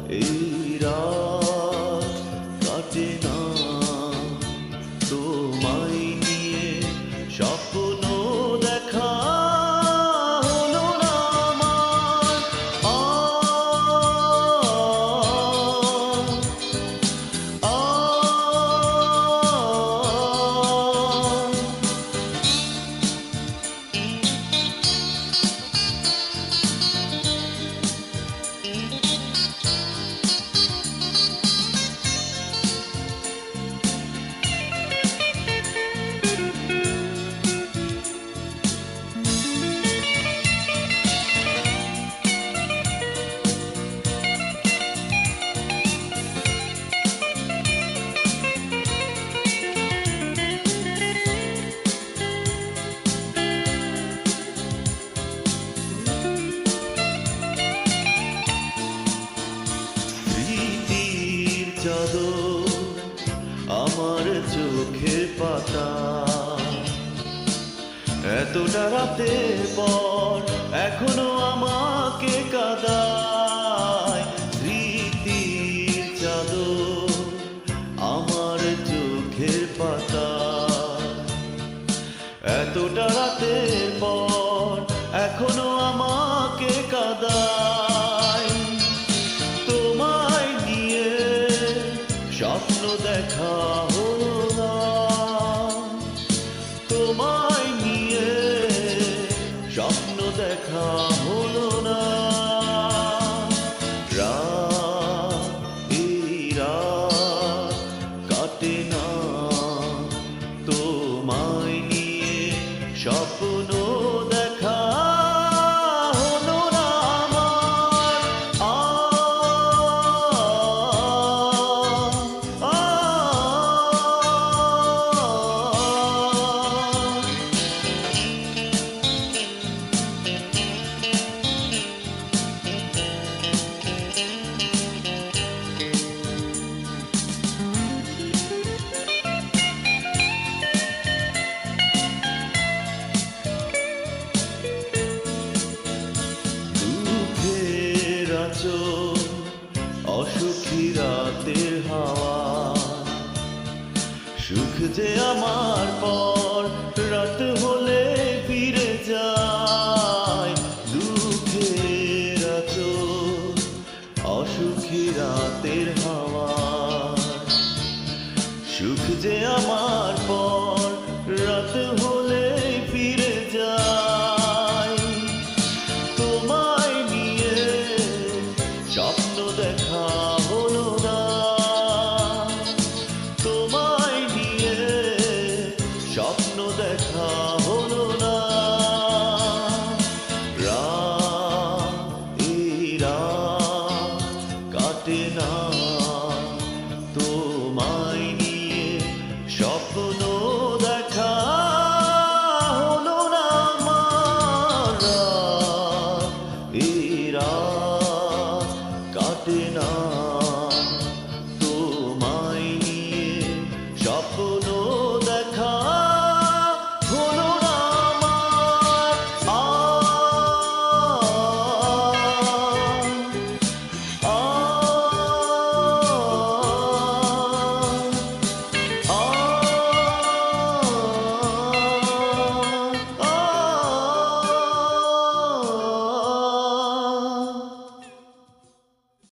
এই রাত কাটে না তোমায় নিয়ে স্বপ্ন দেখা হলো না আমার। চাদর আমার চোখের পাতা, এতটা রাতের পর এখনো আমাকে কাঁদায়। স্মৃতির চাদর আমার চোখের পাতা, এতটা রাতের পর এখনো আমাকে কাঁদায়। তোমায় নিয়ে স্বপ্ন দেখা হলো না, তোমায় নিয়ে স্বপ্ন দেখা হলো না। রাত এই রাত কাটে না তোমায় নিয়ে স্বপ্ন দেখা হলো না আমার। অসুখী রাতের হাওয়া, সুখ যে আমার পর রাত হলে ফিরে যায়। দুঃখের আঁচল অসুখী রাতের হাওয়া, সুখ যে আমার পর রাত হলে ফিরে যায়। তোমায় নিয়ে স্বপ্ন দেখা হলো না, তোমায় নিয়ে স্বপ্ন দেখা হলো না। রাত এই রাত কাটে না তোমায় নিয়ে স্বপ্ন দেখা হলো না আমার। রাত এই রাত কাটে না।